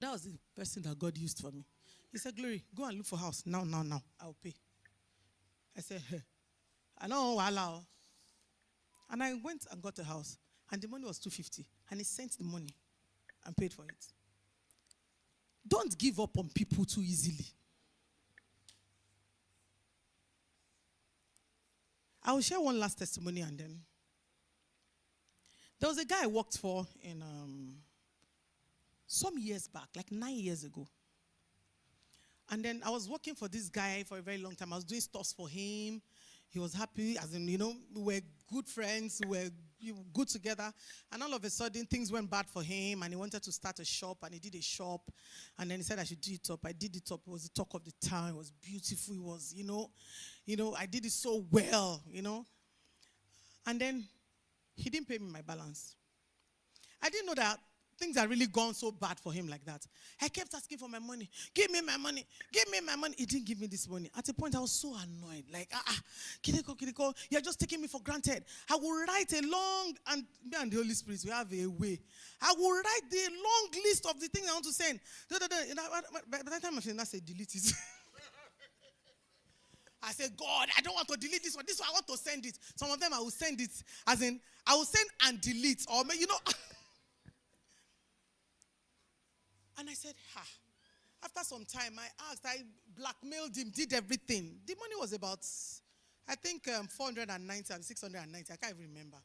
That was the person that God used for me. He said, Glory, go and look for house. Now, now, now. I'll pay. I said, hey, I know allow. And I went and got a house. And the money was 250. And he sent the money and paid for it. Don't give up on people too easily. I will share one last testimony and then. There was a guy I worked for in some years back, like 9 years ago. And then I was working for this guy for a very long time. I was doing stuff for him. He was happy, as in, we were good friends, we were good together. And all of a sudden, things went bad for him, and he wanted to start a shop, and he did a shop. And then he said I should do it up. I did it up. It was the talk of the town. It was beautiful. It was, I did it so well, And then he didn't pay me my balance. I didn't know that things had really gone so bad for him like that. I kept asking for my money. Give me my money. Give me my money. He didn't give me this money. At a point, I was so annoyed. Like, Kideko, you're just taking me for granted. I will write a long, and me and the Holy Spirit, we have a way. I will write the long list of the things I want to send. By the time I finished, I said, delete it. I said, God, I don't want to delete this one. This one, I want to send it. Some of them, I will send it. As in, I will send and delete. Or, And I said, After some time, I blackmailed him, did everything. The money was about, I think, 490 and 690. I can't even remember.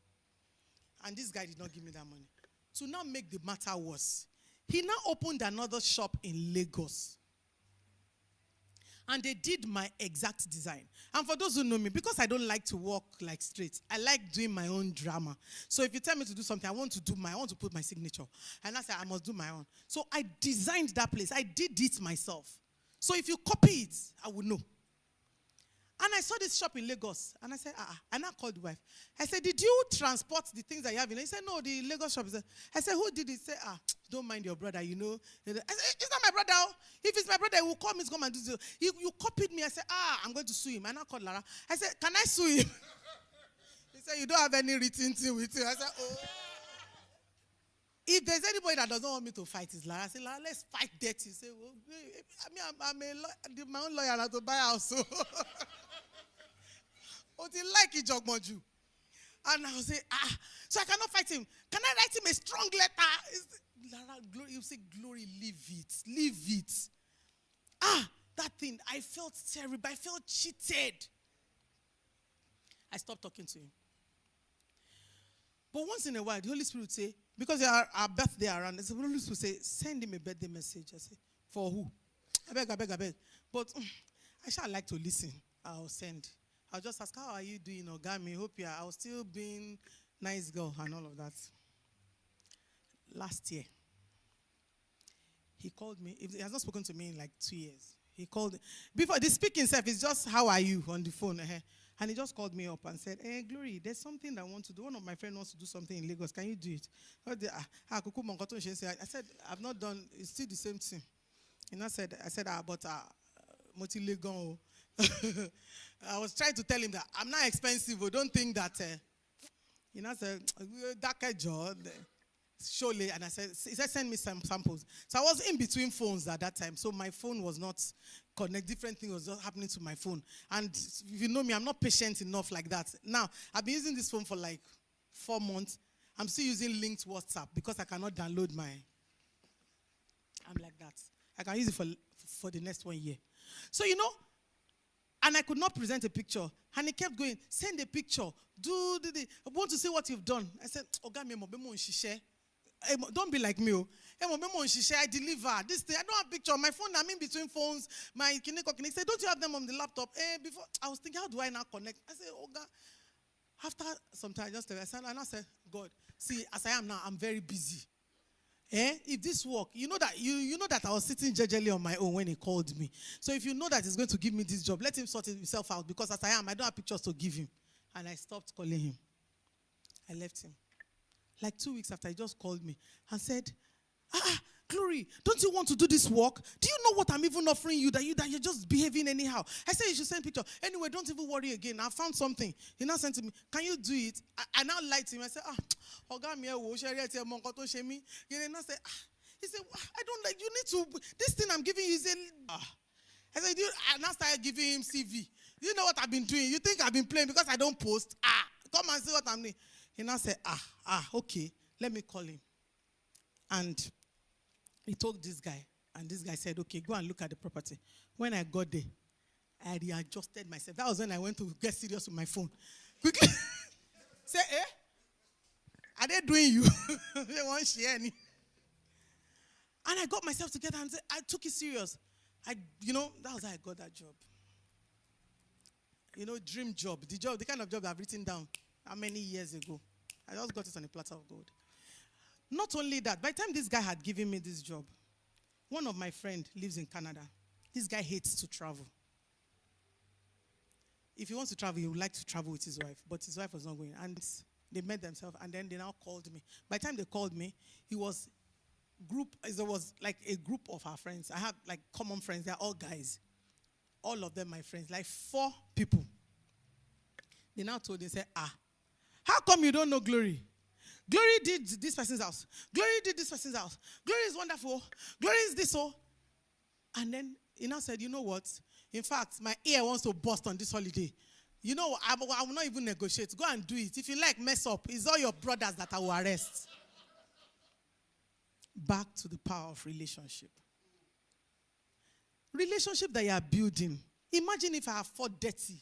And this guy did not give me that money. To now make the matter worse, he now opened another shop in Lagos. And they did my exact design. And for those who know me, because I don't like to walk like straight, I like doing my own drama. So if you tell me to do something, I want to put my signature. And I said, I must do my own. So I designed that place. I did it myself. So if you copy it, I will know. And I saw this shop in Lagos. And I said, And I called the wife. I said, did you transport the things that you have in? He said, no, the Lagos shop. I said, who did it? He said, don't mind your brother, I said, it's not my brother. If it's my brother, he will call me to come and do this. You copied me. I said, I'm going to sue him. And I called Lara. I said, can I sue him? He said, you don't have any written thing with you. I said, oh. If there's anybody that doesn't want me to fight, it's Lara. I said, Lara, let's fight dirty. He said, well, I'm my own lawyer, I have to buy a house. So. But he like it, Jogmoju. And I will say, so I cannot fight him. Can I write him a strong letter? Lara, Glory, you say, Glory, leave it. That thing, I felt terrible. I felt cheated. I stopped talking to him. But once in a while, the Holy Spirit would say, because our birthday around, the Holy Spirit would say, send him a birthday message. I say, for who? I beg. But I shall like to listen. I'll send. I'll just ask, how are you doing, Ogami? Hope you are. I'll still being nice girl and all of that. Last year, he called me. He has not spoken to me in like 2 years. He called. Before the speaking itself is just, how are you on the phone. And he just called me up and said, hey, Glory, there's something I want to do. One of my friends wants to do something in Lagos. Can you do it? I said, I've not done, it's still the same thing. And I said, but Moti Legon. I was trying to tell him that I'm not expensive. Don't think that, said, that job. Surely, and I said, he said, send me some samples. So I was in between phones at that time. So my phone was not connected. Different things was just happening to my phone. And if you know me, I'm not patient enough like that. Now, I've been using this phone for like 4 months. I'm still using linked WhatsApp because I cannot download my. I'm like that. I can use it for the next 1 year. So, and I could not present a picture. And he kept going, send a picture. I want to see what you've done. I said, don't be like me. I deliver. This thing, I don't have picture. My phone, I'm in between phones. My Kineko. He said, don't you have them on the laptop? Before I was thinking, how do I now connect? I said, Oga. After some time, I said, God, see, as I am now, I'm very busy. If this work, you know that I was sitting jejely on my own when he called me. So if you know that he's going to give me this job, let him sort himself out, because as I am, I don't have pictures to give him. And I stopped calling him. I left him. Like 2 weeks after, he just called me and said, Glory, don't you want to do this work? Do you know what I'm even offering you, that you're just behaving anyhow? I said you should send picture. Anyway, don't even worry again. I found something. He now sent to me, can you do it? I now lied to him. I said, he He said, I don't like, you need to, this thing I'm giving you is a, I said, I now started giving him CV. You know what I've been doing? You think I've been playing because I don't post? Come and see what I'm doing. He now said, okay, let me call him. And he told this guy, and this guy said, okay, go and look at the property. When I got there, I readjusted myself. That was when I went to get serious with my phone. Quickly. Say, are they doing you? They won't share any. And I got myself together and I took it serious. That was how I got that job. Dream job. The kind of job I've written down how many years ago. I just got it on a platter of gold. Not only that, by the time this guy had given me this job, one of my friends lives in Canada. This guy hates to travel. If he wants to travel, he would like to travel with his wife, but his wife was not going. And they met themselves, and then they now called me. By the time they called me, there was like a group of our friends. I have like common friends. They're all guys. All of them my friends, like 4 people. They now told, they said, how come you don't know Glory? Glory did this person's house. Glory did this person's house. Glory is wonderful. Glory is this, oh. And then he now said, you know what? In fact, my ear wants to burst on this holiday. I will not even negotiate. Go and do it. If you like, mess up. It's all your brothers that I will arrest. Back to the power of relationship. Relationship that you are building. Imagine if I have fought dirty.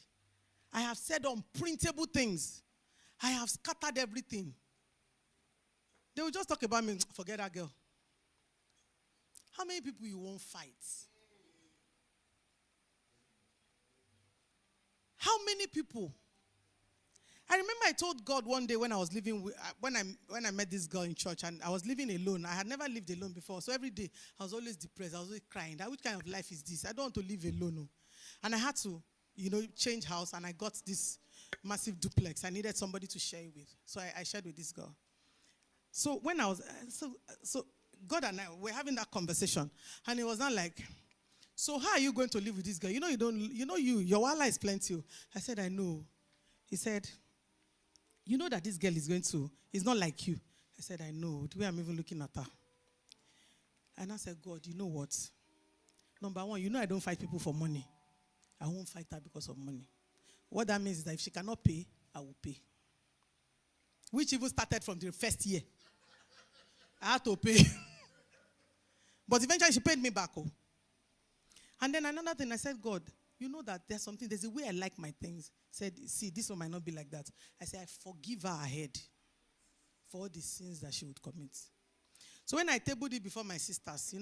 I have said unprintable things. I have scattered everything. They will just talk about me. Forget that girl. How many people you won't fight? How many people? I remember I told God one day when I was living with, when I met this girl in church, and I was living alone. I had never lived alone before, so every day I was always depressed. I was always crying. Which kind of life is this? I don't want to live alone. No. And I had to, change house, and I got this massive duplex. I needed somebody to share it with, so I shared with this girl. So when I was, so God and I were having that conversation, and it was not like, so how are you going to live with this girl? Your wala is plenty. I said, I know. He said, you know that this girl is not like you. I said, I know. The way I'm even looking at her. And I said, God, you know what? Number one, I don't fight people for money. I won't fight her because of money. What that means is that if she cannot pay, I will pay. Which even started from the first year. I had to pay. But eventually she paid me back. And then another thing, I said, God, you know that there's a way I like my things. Said, see, this one might not be like that. I said, I forgive her ahead for all the sins that she would commit. So when I tabled it before my sisters,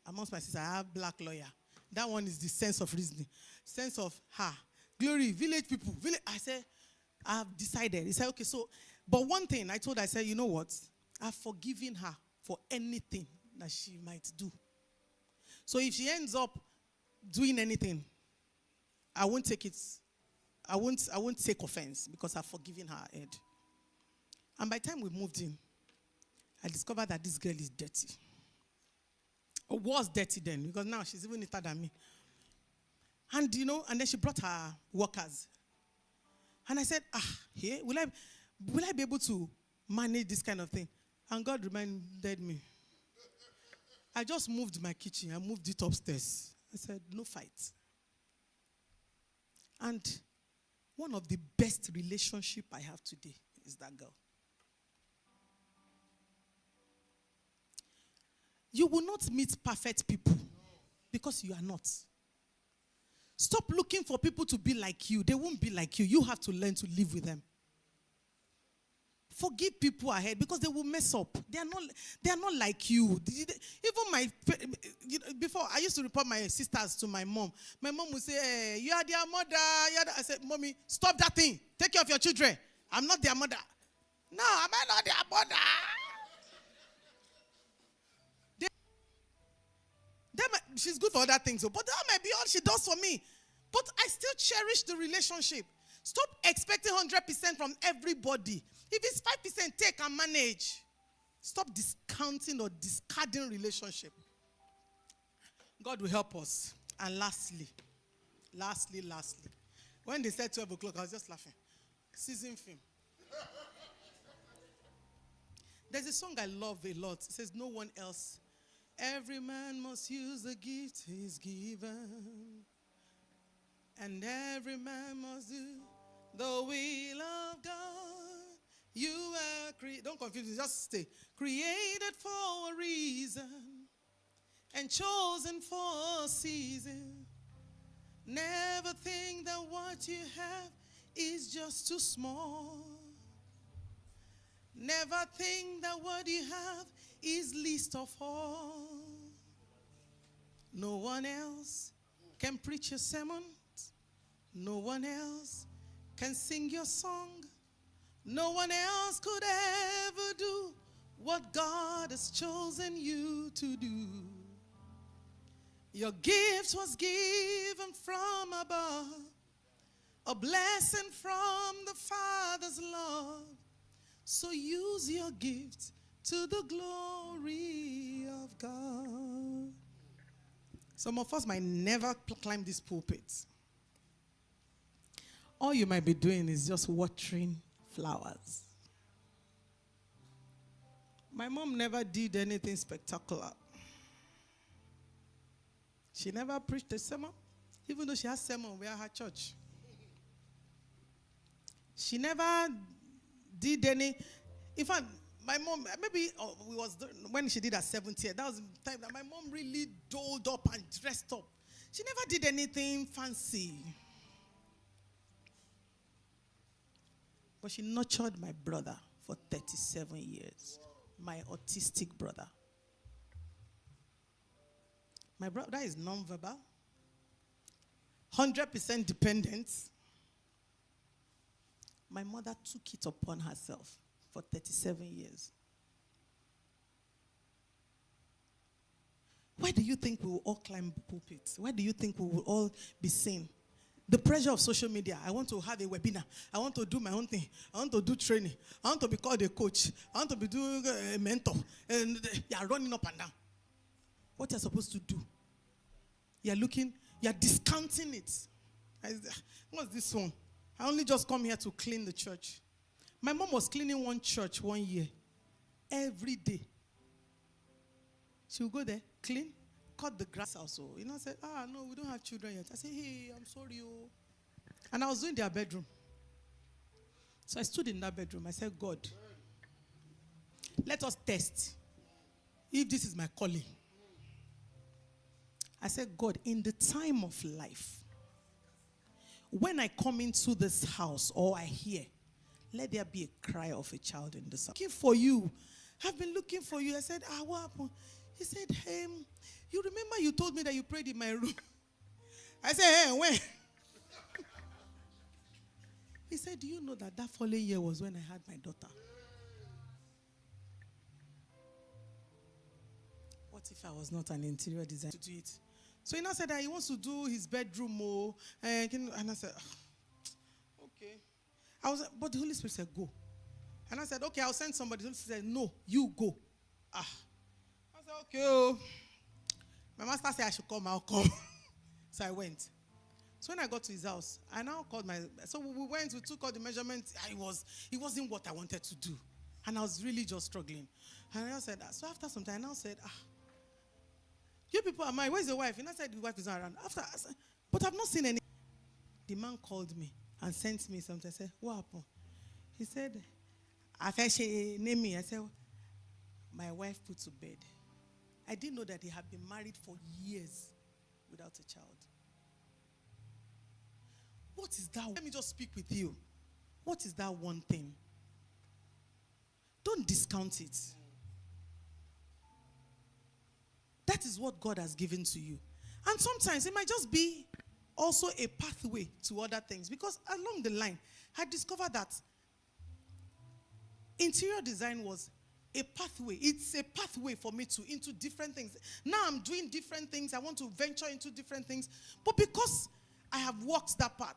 amongst my sisters, I have black lawyer. That one is the sense of reasoning. Sense of, Glory, village people. I said, I have decided. He said, okay, so, but one thing I said, you know what? I've forgiven her for anything that she might do. So if she ends up doing anything, I won't take it. I won't take offense because I've forgiven her head. And by the time we moved in, I discovered that this girl is dirty. Or was dirty then, because now she's even neater than me. And and then she brought her workers. And I said, will I be able to manage this kind of thing? And God reminded me. I just moved my kitchen. I moved it upstairs. I said, no fight. And one of the best relationship I have today is that girl. You will not meet perfect people because you are not. Stop looking for people to be like you. They won't be like you. You have to learn to live with them. Forgive people ahead because they will mess up. They are not like you. Even before I used to report my sisters to my mom. My mom would say, hey, you are their mother. I said, Mommy, stop that thing. Take care of your children. I'm not their mother. No, am I not their mother? She's good for other things, but that might be all she does for me. But I still cherish the relationship. Stop expecting 100% from everybody. If it's 5%, take and manage. Stop discounting or discarding relationship. God will help us. And lastly. When they said 12 o'clock, I was just laughing. Season film. There's a song I love a lot. It says, no one else Every man must use the gift he's given. And every man must do the will of God. You were created, don't confuse me, just stay. Created for a reason and chosen for a season. Never think that what you have is just too small. Never think that what you have is least of all. No one else can preach your sermon. No one else can sing your song. No one else could ever do what God has chosen you to do. Your gift was given from above, a blessing from the Father's love. So use your gift to the glory of God. Some of us might never climb this pulpit. All you might be doing is just watering flowers. My mom never did anything spectacular. She never preached a sermon, even though she has sermon where her church. She never did any. In fact, my mom, maybe when she did her 70th, that was the time that my mom really dolled up and dressed up. She never did anything fancy. But she nurtured my brother for 37 years. My autistic brother. My brother is nonverbal, 100% dependent. My mother took it upon herself for 37 years. Why do you think we will all climb pulpits? Why do you think we will all be seen? The pressure of social media. I want to have a webinar. I want to do my own thing. I want to do training. I want to be called a coach. I want to be doing a mentor. And you are running up and down. What you're supposed to do? You're looking, you're discounting it. What's this one? I only just come here to clean the church. My mom was cleaning one church 1 year. Every day. She would go there, clean, cut the grass also. You know, I said, no, we don't have children yet. I said, hey, I'm sorry. Oh. And I was doing their bedroom. So I stood in that bedroom. I said, God, let us test if this is my calling. I said, God, in the time of life, when I come into this house or I hear, let there be a cry of a child in this house. Looking for you. I've been looking for you. I said, what happened? He said, you remember you told me that you prayed in my room? I said, hey, when? He said, do you know that following year was when I had my daughter? What if I was not an interior designer to do it? So he now said that he wants to do his bedroom more. And I said, okay. But the Holy Spirit said, go. And I said, okay, I'll send somebody. The Holy Spirit said, no, you go. I said, okay. Oh. My master said I should come, I'll come. So I went. So when I got to his house, I now called so we went, we took all the measurements. It wasn't what I wanted to do. And I was really just struggling. And I said, so after some time, I now said, you people are mine. Where's the wife? And I said, the wife is not around. I said, but I've not seen any. The man called me and sent me something. I said, what happened? He said, name me. I said, my wife put to bed. I didn't know that he had been married for years without a child. What is that? Let me just speak with you. What is that one thing? Don't discount it. That is what God has given to you. And sometimes it might just be also a pathway to other things. Because along the line, I discovered that interior design was a pathway. It's a pathway for me into different things. Now I'm doing different things. I want to venture into different things. But because I have walked that path,